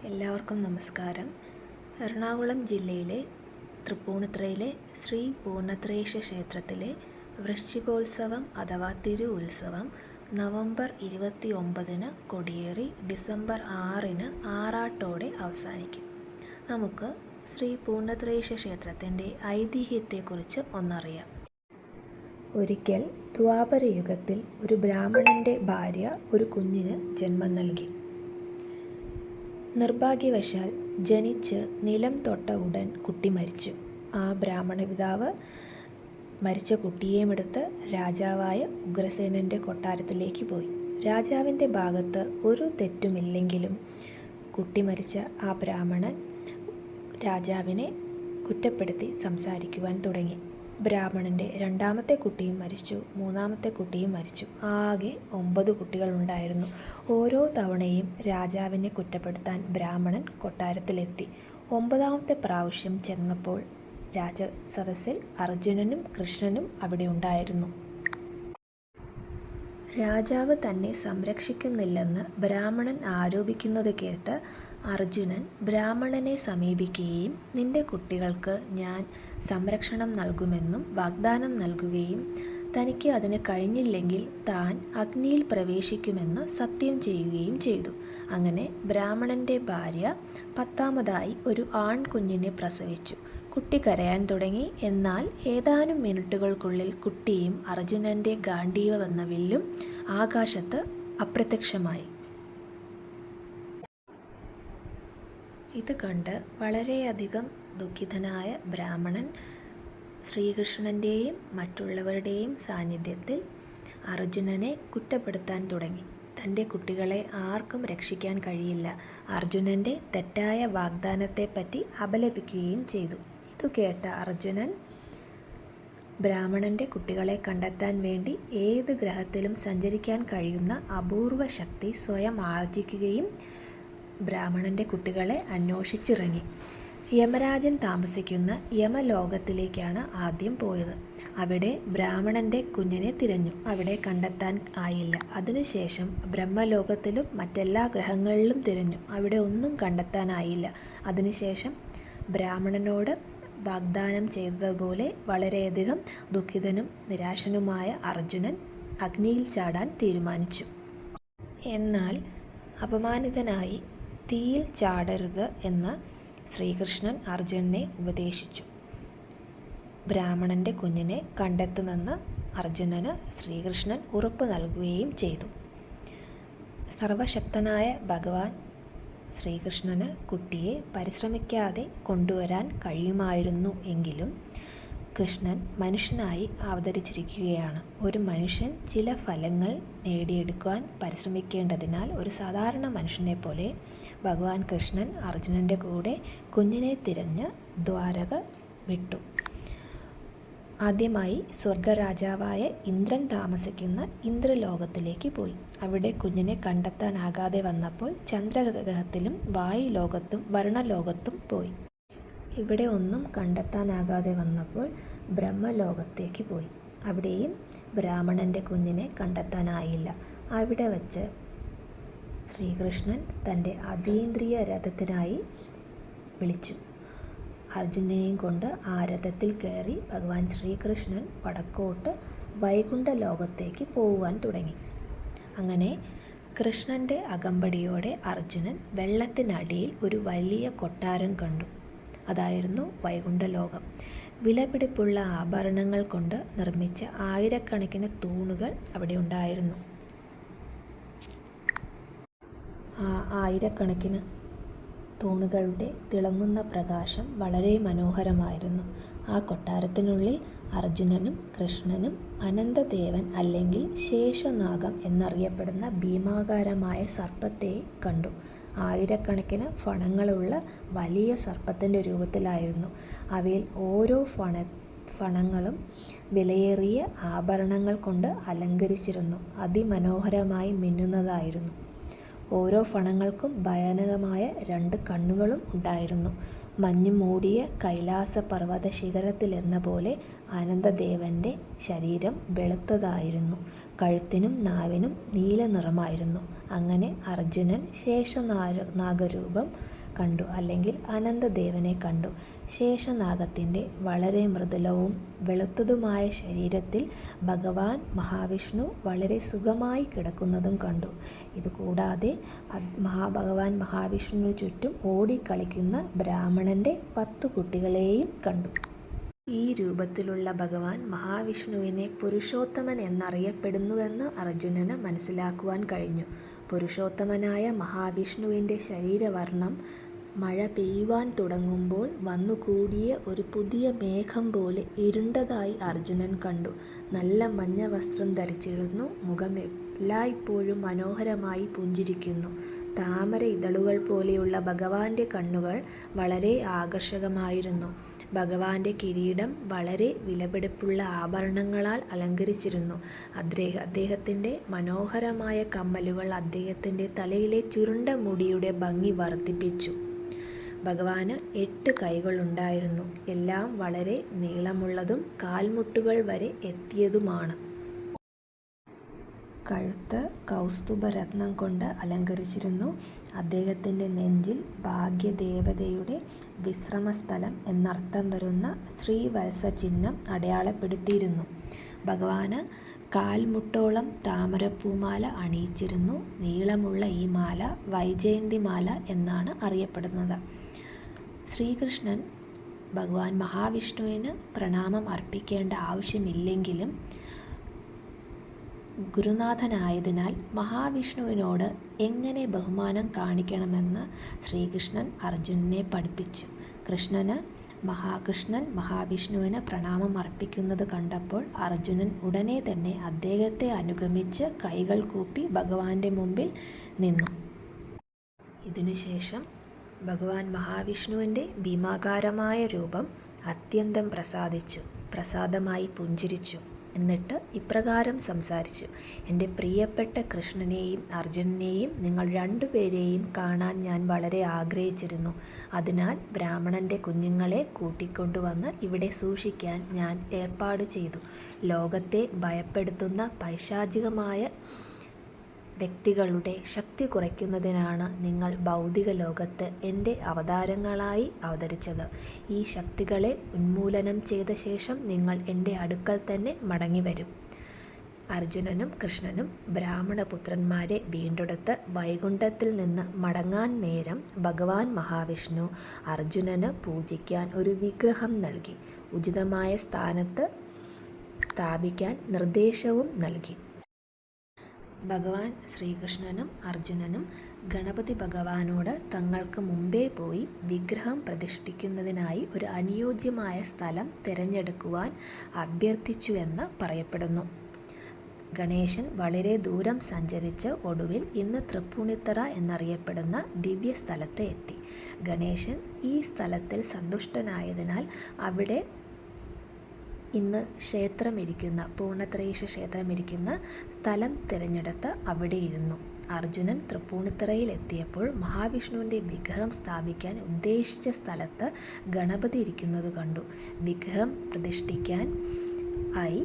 എല്ലാവർക്കും നമസ്കാരം. എറണാകുളം ജില്ലയിലെ തൃപ്പൂണിത്തുറയിലെ ശ്രീ പൂർണ്ണത്രയീശ ക്ഷേത്രത്തിലെ വൃശ്ചികോത്സവം അഥവാ തിരു ഉത്സവം നവംബർ 29 കൊടിയേറി ഡിസംബർ 6 ആറാട്ടോടെ അവസാനിക്കും. നമുക്ക് ശ്രീ പൂർണ്ണത്രയീശ ക്ഷേത്രത്തിൻ്റെ ഐതിഹ്യത്തെക്കുറിച്ച് ഒന്നറിയാം. ഒരിക്കൽ ദ്വാപരയുഗത്തിൽ ഒരു ബ്രാഹ്മണൻ്റെ ഭാര്യ ഒരു കുഞ്ഞിന് ജന്മം നൽകി. നിർഭാഗ്യവശാൽ ജനിച്ച് നിലം തൊട്ട ഉടൻ കുട്ടി മരിച്ചു. ആ ബ്രാഹ്മണ പിതാവ് മരിച്ച കുട്ടിയെയുമെടുത്ത് രാജാവായ ഉഗ്രസേനൻ്റെ കൊട്ടാരത്തിലേക്ക് പോയി. രാജാവിൻ്റെ ഭാഗത്ത് ഒരു തെറ്റുമില്ലെങ്കിലും കുട്ടി മരിച്ച ആ ബ്രാഹ്മണൻ രാജാവിനെ കുറ്റപ്പെടുത്തി സംസാരിക്കുവാൻ തുടങ്ങി. ബ്രാഹ്മണൻ്റെ രണ്ടാമത്തെ കുട്ടിയും മരിച്ചു, മൂന്നാമത്തെ കുട്ടിയും മരിച്ചു. ആകെ 9 കുട്ടികളുണ്ടായിരുന്നു. ഓരോ തവണയും രാജാവിനെ കുറ്റപ്പെടുത്താൻ ബ്രാഹ്മണൻ കൊട്ടാരത്തിലെത്തി. 9ാമത്തെ പ്രാവശ്യം ചെന്നപ്പോൾ രാജസദസ്സിൽ അർജുനനും കൃഷ്ണനും അവിടെ ഉണ്ടായിരുന്നു. രാജാവ് തന്നെ സംരക്ഷിക്കുന്നില്ലെന്ന് ബ്രാഹ്മണൻ ആരോപിക്കുന്നത് കേട്ട് അർജുനൻ ബ്രാഹ്മണനെ സമീപിക്കുകയും നിന്റെ കുട്ടികൾക്ക് ഞാൻ സംരക്ഷണം നൽകുമെന്നും വാഗ്ദാനം നൽകുകയും തനിക്ക് അതിന് കഴിഞ്ഞില്ലെങ്കിൽ താൻ അഗ്നിയിൽ പ്രവേശിക്കുമെന്ന് സത്യം ചെയ്യുകയും ചെയ്തു. അങ്ങനെ ബ്രാഹ്മണൻ്റെ ഭാര്യ 10ാമതായി ഒരു ആൺകുഞ്ഞിനെ പ്രസവിച്ചു. കുട്ടി കരയാൻ തുടങ്ങി. എന്നാൽ ഏതാനും മിനിറ്റുകൾക്കുള്ളിൽ കുട്ടിയും അർജുനൻ്റെ ഗാണ്ഡീവമെന്ന വില്ലും ആകാശത്ത് അപ്രത്യക്ഷമായി. ഇത് കണ്ട് വളരെയധികം ദുഃഖിതനായ ബ്രാഹ്മണൻ ശ്രീകൃഷ്ണൻ്റെയും മറ്റുള്ളവരുടെയും സാന്നിധ്യത്തിൽ അർജുനനെ കുറ്റപ്പെടുത്താൻ തുടങ്ങി. തൻ്റെ കുട്ടികളെ ആർക്കും രക്ഷിക്കാൻ കഴിയില്ല. അർജുനൻ്റെ തെറ്റായ വാഗ്ദാനത്തെപ്പറ്റി അപലപിക്കുകയും ചെയ്തു. ഇതു കേട്ട അർജുനൻ ബ്രാഹ്മണൻ്റെ കുട്ടികളെ കണ്ടെത്താൻ വേണ്ടി ഏത് ഗ്രഹത്തിലും സഞ്ചരിക്കാൻ കഴിയുന്ന അപൂർവ ശക്തി സ്വയം ആർജിക്കുകയും ബ്രാഹ്മണൻ്റെ കുട്ടികളെ അന്വേഷിച്ചിറങ്ങി. യമരാജൻ താമസിക്കുന്ന യമലോകത്തിലേക്കാണ് ആദ്യം പോയത്. അവിടെ ബ്രാഹ്മണൻ്റെ കുഞ്ഞിനെ തിരഞ്ഞു. അവിടെ കണ്ടെത്താൻ ആയില്ല. അതിനുശേഷം ബ്രഹ്മലോകത്തിലും മറ്റെല്ലാ ഗ്രഹങ്ങളിലും തിരഞ്ഞു. അവിടെ ഒന്നും കണ്ടെത്താനായില്ല. അതിനുശേഷം ബ്രാഹ്മണനോട് വാഗ്ദാനം ചെയ്തതുപോലെ വളരെയധികം ദുഃഖിതനും നിരാശനുമായ അർജുനൻ അഗ്നിയിൽ ചാടാൻ തീരുമാനിച്ചു. എന്നാൽ അപമാനിതനായി തീയിൽ ചാടരുത് എന്ന് ശ്രീകൃഷ്ണൻ അർജുനനെ ഉപദേശിച്ചു. ബ്രാഹ്മണൻ്റെ കുഞ്ഞിനെ കണ്ടെത്തുമെന്ന് അർജുനന് ശ്രീകൃഷ്ണൻ ഉറപ്പ് നൽകുകയും ചെയ്തു. സർവശക്തനായ ഭഗവാൻ ശ്രീകൃഷ്ണന് കുട്ടിയെ പരിശ്രമിക്കാതെ കൊണ്ടുവരാൻ കഴിയുമായിരുന്നു. എങ്കിലും കൃഷ്ണൻ മനുഷ്യനായി അവതരിച്ചിരിക്കുകയാണ്. ഒരു മനുഷ്യൻ ചില ഫലങ്ങൾ നേടിയെടുക്കുവാൻ പരിശ്രമിക്കേണ്ടതിനാൽ ഒരു സാധാരണ മനുഷ്യനെ പോലെ ഭഗവാൻ കൃഷ്ണൻ അർജുനൻ്റെ കൂടെ കുഞ്ഞിനെ തിരഞ്ഞ് ദ്വാരക വിട്ടു. ആദ്യമായി സ്വർഗരാജാവായ ഇന്ദ്രൻ താമസിക്കുന്ന ഇന്ദ്രലോകത്തിലേക്ക് പോയി. അവിടെ കുഞ്ഞിനെ കണ്ടെത്താനാകാതെ വന്നപ്പോൾ ചന്ദ്രഗ്രഹത്തിലും വായുലോകത്തും വർണ്ണലോകത്തും പോയി. ഇവിടെ ഒന്നും കണ്ടെത്താനാകാതെ വന്നപ്പോൾ ബ്രഹ്മലോകത്തേക്ക് പോയി. അവിടെയും ബ്രാഹ്മണൻ്റെ കുഞ്ഞിനെ കണ്ടെത്താനായില്ല. അവിടെ വച്ച് ശ്രീകൃഷ്ണൻ തൻ്റെ അതീന്ദ്രിയ രഥത്തിനായി വിളിച്ചു. അർജുനനെയും കൊണ്ട് ആ രഥത്തിൽ കയറി ഭഗവാൻ ശ്രീകൃഷ്ണൻ വടക്കോട്ട് വൈകുണ്ഠ ലോകത്തേക്ക് പോകുവാൻ തുടങ്ങി. അങ്ങനെ കൃഷ്ണൻ്റെ അകമ്പടിയോടെ അർജുനൻ വെള്ളത്തിനടിയിൽ ഒരു വലിയ കൊട്ടാരം കണ്ടു. അതായിരുന്നു വൈകുണ്ഠലോകം. വിലപിടിപ്പുള്ള ആഭരണങ്ങൾ കൊണ്ട് നിർമ്മിച്ച ആയിരക്കണക്കിന് തൂണുകൾ അവിടെ ഉണ്ടായിരുന്നു. ആ ആയിരക്കണക്കിന് തൂണുകളുടെ തിളങ്ങുന്ന പ്രകാശം വളരെ മനോഹരമായിരുന്നു. ആ കൊട്ടാരത്തിനുള്ളിൽ അർജുനനും കൃഷ്ണനും അനന്തദേവൻ അല്ലെങ്കിൽ ശേഷനാഗം എന്നറിയപ്പെടുന്ന ഭീമാകാരമായ സർപ്പത്തെ കണ്ടു. ആയിരക്കണക്കിന് ഫണങ്ങളുള്ള വലിയ സർപ്പത്തിൻ്റെ രൂപത്തിലായിരുന്നു. അവയിൽ ഓരോ ഫണങ്ങളും വിലയേറിയ ആഭരണങ്ങൾ കൊണ്ട് അലങ്കരിച്ചിരുന്നു. അതിമനോഹരമായി മിന്നുന്നതായിരുന്നു. ഓരോ ഫണങ്ങൾക്കും ഭയാനകമായ 2 കണ്ണുകളും ഉണ്ടായിരുന്നു. മഞ്ഞു മൂടിയ കൈലാസ പർവ്വത ശിഖരത്തിലെന്ന പോലെ അനന്തദേവൻ്റെ ശരീരം വെളുത്തതായിരുന്നു. കഴുത്തിനും നാവിനും നീല നിറമായിരുന്നു. അങ്ങനെ അർജുനൻ ശേഷനാഗരൂപം കണ്ടു, അല്ലെങ്കിൽ അനന്തദേവനെ കണ്ടു. ശേഷനാഗത്തിൻ്റെ വളരെ മൃദുലവും വെളുത്തതുമായ ശരീരത്തിൽ ഭഗവാൻ മഹാവിഷ്ണു വളരെ സുഖമായി കിടക്കുന്നതും കണ്ടു. ഇതുകൂടാതെ ഭഗവാൻ മഹാവിഷ്ണുവിന് ചുറ്റും ഓടിക്കളിക്കുന്ന ബ്രാഹ്മണൻ്റെ 10 കുട്ടികളെയും കണ്ടു. ഈ രൂപത്തിലുള്ള ഭഗവാൻ മഹാവിഷ്ണുവിനെ പുരുഷോത്തമൻ എന്നറിയപ്പെടുന്നുവെന്ന് അർജുനന് മനസ്സിലാക്കുവാൻ കഴിഞ്ഞു. പുരുഷോത്തമനായ മഹാവിഷ്ണുവിൻ്റെ ശരീരവർണ്ണം മഴ പെയ്യുവാൻ തുടങ്ങുമ്പോൾ വന്നുകൂടിയ ഒരു പുതിയ മേഘം പോലെ ഇരുണ്ടതായി അർജുനൻ കണ്ടു. നല്ല മഞ്ഞ വസ്ത്രം ധരിച്ചിരുന്നു. മുഖം എല്ലായ്പ്പോഴും മനോഹരമായി പുഞ്ചിരിക്കുന്നു. താമര ഇതളുകൾ പോലെയുള്ള ഭഗവാന്റെ കണ്ണുകൾ വളരെ ആകർഷകമായിരുന്നു. ഭഗവാന്റെ കിരീടം വളരെ വിലപിടിപ്പുള്ള ആഭരണങ്ങളാൽ അലങ്കരിച്ചിരുന്നു. അദ്ദേഹത്തിൻ്റെ മനോഹരമായ കമ്മലുകൾ അദ്ദേഹത്തിൻ്റെ തലയിലെ ചുരുണ്ട മുടിയുടെ ഭംഗി വർദ്ധിപ്പിച്ചു. ഭഗവാന് 8 കൈകളുണ്ടായിരുന്നു. എല്ലാം വളരെ നീളമുള്ളതും കാൽമുട്ടുകൾ വരെ എത്തിയതുമാണ്. കഴുത്ത് കൗസ്തുഭരത്നം കൊണ്ട് അലങ്കരിച്ചിരുന്നു. അദ്ദേഹത്തിൻ്റെ നെഞ്ചിൽ ഭാഗ്യദേവതയുടെ വിശ്രമസ്ഥലം എന്നർത്ഥം വരുന്ന ശ്രീവത്സ ചിഹ്നം അടയാളപ്പെടുത്തിയിരുന്നു. ഭഗവാന് കാൽമുട്ടോളം താമരപ്പൂമാല അണിയിച്ചിരുന്നു. നീളമുള്ള ഈ മാല വൈജയന്തിമാല എന്നാണ് അറിയപ്പെടുന്നത്. ശ്രീകൃഷ്ണൻ ഭഗവാൻ മഹാവിഷ്ണുവിന് പ്രണാമം അർപ്പിക്കേണ്ട ആവശ്യമില്ലെങ്കിലും ഗുരുനാഥനായതിനാൽ മഹാവിഷ്ണുവിനോട് എങ്ങനെ ബഹുമാനം കാണിക്കണമെന്ന് ശ്രീകൃഷ്ണൻ അർജുനനെ പഠിപ്പിച്ചു. കൃഷ്ണൻ മഹാവിഷ്ണുവിന് പ്രണാമം അർപ്പിക്കുന്നത് കണ്ടപ്പോൾ അർജുനൻ ഉടനെ തന്നെ അദ്ദേഹത്തെ അനുഗമിച്ച് കൈകൾ കൂപ്പി ഭഗവാന്റെ മുമ്പിൽ നിന്നു. ഇതിനുശേഷം ഭഗവാൻ മഹാവിഷ്ണുവിൻ്റെ ഭീമാകാരമായ രൂപം അത്യന്തം പ്രസാദമായി പുഞ്ചിരിച്ചു. എന്നിട്ട് ഇപ്രകാരം സംസാരിച്ചു: എൻ്റെ പ്രിയപ്പെട്ട കൃഷ്ണനെയും അർജുനനെയും നിങ്ങൾ രണ്ടുപേരെയും കാണാൻ ഞാൻ വളരെ ആഗ്രഹിച്ചിരുന്നു. അതിനാൽ ബ്രാഹ്മണൻ്റെ കുഞ്ഞുങ്ങളെ കൂട്ടിക്കൊണ്ടുവന്ന് ഇവിടെ സൂക്ഷിക്കാൻ ഞാൻ ഏർപ്പാട് ചെയ്തു. ലോകത്തെ ഭയപ്പെടുത്തുന്ന പൈശാചികമായ വ്യക്തികളുടെ ശക്തി കുറയ്ക്കുന്നതിനാണ് നിങ്ങൾ ഭൗതിക ലോകത്ത് എൻ്റെ അവതാരങ്ങളായി അവതരിച്ചത്. ഈ ശക്തികളെ ഉന്മൂലനം ചെയ്ത ശേഷം നിങ്ങൾ എൻ്റെ അടുക്കൽ തന്നെ മടങ്ങിവരും. അർജുനനും കൃഷ്ണനും ബ്രാഹ്മണപുത്രന്മാരെ വീണ്ടെടുത്ത് വൈകുണ്ഠത്തിൽ നിന്ന് മടങ്ങാൻ നേരം ഭഗവാൻ മഹാവിഷ്ണു അർജുനന് പൂജിക്കാൻ ഒരു വിഗ്രഹം നൽകി. ഉചിതമായ സ്ഥാനത്ത് സ്ഥാപിക്കാൻ നിർദ്ദേശവും നൽകി. ഭഗവാൻ ശ്രീകൃഷ്ണനും അർജുനനും ഗണപതി ഭഗവാനോട് തങ്ങൾക്ക് മുമ്പേ പോയി വിഗ്രഹം പ്രതിഷ്ഠിക്കുന്നതിനായി ഒരു അനുയോജ്യമായ സ്ഥലം തിരഞ്ഞെടുക്കുവാൻ അഭ്യർത്ഥിച്ചുവെന്ന് പറയപ്പെടുന്നു. ഗണേശൻ വളരെ ദൂരം സഞ്ചരിച്ച് ഒടുവിൽ ഇന്ന് തൃപ്പൂണിത്തറ എന്നറിയപ്പെടുന്ന ദിവ്യ സ്ഥലത്ത് എത്തി. ഗണേശൻ ഈ സ്ഥലത്തിൽ സന്തുഷ്ടനായതിനാൽ അവിടെ ഇന്ന് ക്ഷേത്രമിരിക്കുന്ന പൂർണ്ണത്രയീശ ക്ഷേത്രമിരിക്കുന്ന സ്ഥലം തിരഞ്ഞെടുത്ത് അവിടെ ഇരുന്നു. അർജുനൻ തൃപ്പൂണിത്തറയിൽ എത്തിയപ്പോൾ മഹാവിഷ്ണുവിൻ്റെ വിഗ്രഹം സ്ഥാപിക്കാൻ ഉദ്ദേശിച്ച സ്ഥലത്ത് ഗണപതി ഇരിക്കുന്നത് കണ്ടു. വിഗ്രഹം പ്രതിഷ്ഠിക്കാൻ ആയി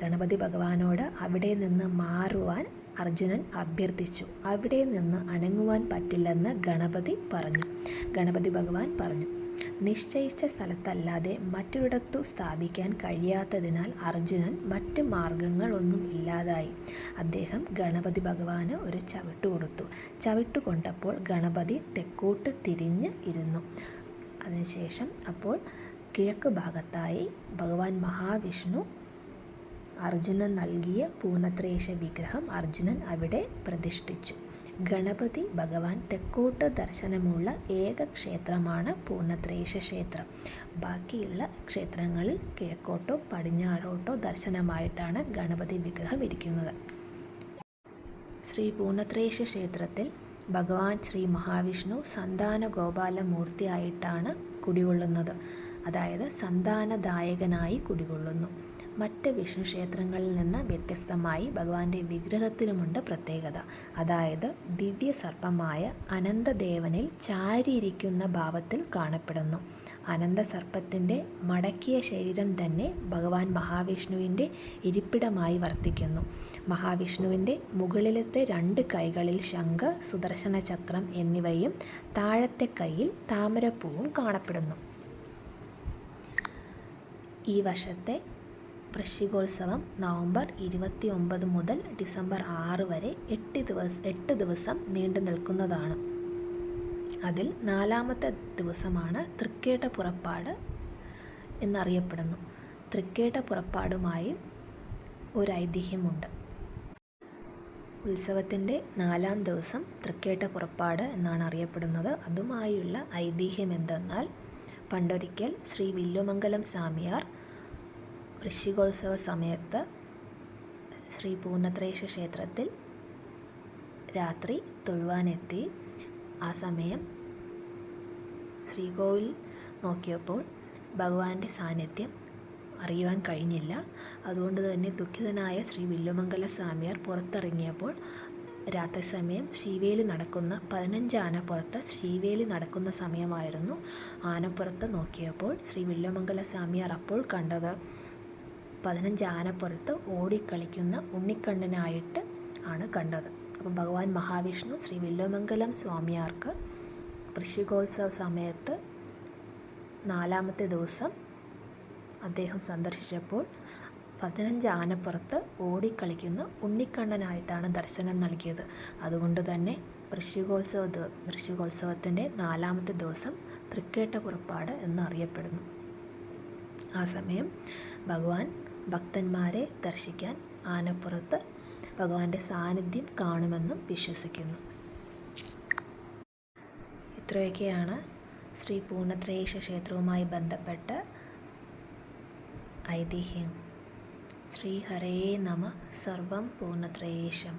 ഗണപതി ഭഗവാനോട് അവിടെ നിന്ന് മാറുവാൻ അർജുനൻ അഭ്യർത്ഥിച്ചു. അവിടെ നിന്ന് അനങ്ങുവാൻ പറ്റില്ലെന്ന് ഗണപതി ഭഗവാൻ പറഞ്ഞു. നിശ്ചയിച്ച സ്ഥലത്തല്ലാതെ മറ്റൊരിടത്തു സ്ഥാപിക്കാൻ കഴിയാത്തതിനാൽ അർജുനൻ മറ്റ് മാർഗങ്ങളൊന്നും ഇല്ലാതായി. അദ്ദേഹം ഗണപതി ഭഗവാന് ഒരു ചവിട്ട് കൊടുത്തു. ചവിട്ട് കൊണ്ടപ്പോൾ ഗണപതി തെക്കോട്ട് തിരിഞ്ഞ് ഇരുന്നു. അതിനുശേഷം അപ്പോൾ കിഴക്ക് ഭാഗത്തായി ഭഗവാൻ മഹാവിഷ്ണു അർജുനൻ നൽകിയ പൂർണ്ണത്രയീശ വിഗ്രഹം അർജുനൻ അവിടെ പ്രതിഷ്ഠിച്ചു. ഗണപതി ഭഗവാൻ തെക്കോട്ട് ദർശനമുള്ള ഏക ക്ഷേത്രമാണ് പൂർണ്ണത്രയീശ ക്ഷേത്രം. ബാക്കിയുള്ള ക്ഷേത്രങ്ങളിൽ കിഴക്കോട്ടോ പടിഞ്ഞാറോട്ടോ ദർശനമായിട്ടാണ് ഗണപതി വിഗ്രഹം ഇരിക്കുന്നത്. ശ്രീ പൂർണ്ണത്രയീശ ക്ഷേത്രത്തിൽ ഭഗവാൻ ശ്രീ മഹാവിഷ്ണു സന്താന ഗോപാലമൂർത്തിയായിട്ടാണ് കുടികൊള്ളുന്നത്. അതായത് സന്താനദായകനായി കുടികൊള്ളുന്നു. മറ്റ് വിഷ്ണു ക്ഷേത്രങ്ങളിൽ നിന്ന് വ്യത്യസ്തമായി ഭഗവാന്റെ വിഗ്രഹത്തിലുമുണ്ട് പ്രത്യേകത. അതായത് ദിവ്യ സർപ്പമായ അനന്തദേവനിൽ ചാരിയിരിക്കുന്ന ഭാവത്തിൽ കാണപ്പെടുന്നു. അനന്തസർപ്പത്തിൻ്റെ മടക്കിയ ശരീരം തന്നെ ഭഗവാൻ മഹാവിഷ്ണുവിൻ്റെ ഇരിപ്പിടമായി വർത്തിക്കുന്നു. മഹാവിഷ്ണുവിൻ്റെ മുകളിലത്തെ 2 കൈകളിൽ ശംഖ്, സുദർശന ചക്രം എന്നിവയും താഴത്തെ കൈയിൽ താമരപ്പൂവും കാണപ്പെടുന്നു. ഈ വർഷത്തെ വൃശ്ചികോത്സവം നവംബർ 29 മുതൽ ഡിസംബർ 6 വരെ 8 ദിവസം നീണ്ടു നിൽക്കുന്നതാണ്. അതിൽ 4ാമത്തെ ദിവസമാണ് തൃക്കേട്ട പുറപ്പാട് എന്നറിയപ്പെടുന്നു. തൃക്കേട്ട പുറപ്പാടുമായി ഒരു ഐതിഹ്യമുണ്ട്. ഉത്സവത്തിൻ്റെ 4ാം ദിവസം തൃക്കേട്ട പുറപ്പാട് എന്നാണ് അറിയപ്പെടുന്നത്. അതുമായുള്ള ഐതിഹ്യം എന്തെന്നാൽ, പണ്ടൊരിക്കൽ ശ്രീ വില്വമംഗലം സ്വാമിയാർ വൃശ്ചികോത്സവ സമയത്ത് ശ്രീ പൂർണ്ണത്രയീശ ക്ഷേത്രത്തിൽ രാത്രി തൊഴുവാനെത്തി. ആ സമയം ശ്രീകോവിൽ നോക്കിയപ്പോൾ ഭഗവാന്റെ സാന്നിധ്യം അറിയുവാൻ കഴിഞ്ഞില്ല. അതുകൊണ്ട് തന്നെ ദുഃഖിതനായ ശ്രീ വില്വമംഗല സ്വാമിയാർ പുറത്തിറങ്ങിയപ്പോൾ രാത്രി സമയം ശ്രീവേലി നടക്കുന്ന 15 ആനപ്പുറത്ത് ശ്രീവേലി നടക്കുന്ന സമയമായിരുന്നു. ആനപ്പുറത്ത് നോക്കിയപ്പോൾ ശ്രീ വില്വമംഗല സ്വാമിയാർ അപ്പോൾ കണ്ടത് 15 ആനപ്പുറത്ത് ഓടിക്കളിക്കുന്ന ഉണ്ണിക്കണ്ണനായിട്ട് ആണ് കണ്ടത്. അപ്പോൾ ഭഗവാൻ മഹാവിഷ്ണു ശ്രീ വില്വമംഗലം സ്വാമിയാർക്ക് വൃശ്ചികോത്സവ സമയത്ത് 4ാമത്തെ ദിവസം അദ്ദേഹം സന്ദർശിച്ചപ്പോൾ 15 ആനപ്പുറത്ത് ഓടിക്കളിക്കുന്ന ഉണ്ണിക്കണ്ണനായിട്ടാണ് ദർശനം നൽകിയത്. അതുകൊണ്ട് തന്നെ വൃശ്ചികോത്സവത്തിൻ്റെ 4ാമത്തെ ദിവസം തൃക്കേട്ട പുറപ്പാട് എന്നറിയപ്പെടുന്നു. ആ സമയം ഭഗവാൻ ഭക്തന്മാരെ ദർശിക്കാൻ ആനപ്പുറത്ത് ഭഗവാന്റെ സാന്നിധ്യം കാണുമെന്നും വിശ്വസിക്കുന്നു. ഇത്രയൊക്കെയാണ് ശ്രീ പൂർണ്ണത്രയീശ ക്ഷേത്രവുമായി ബന്ധപ്പെട്ട ഐതിഹ്യം. ശ്രീ ഹരേ നമ. സർവം പൂർണ്ണത്രയീശം.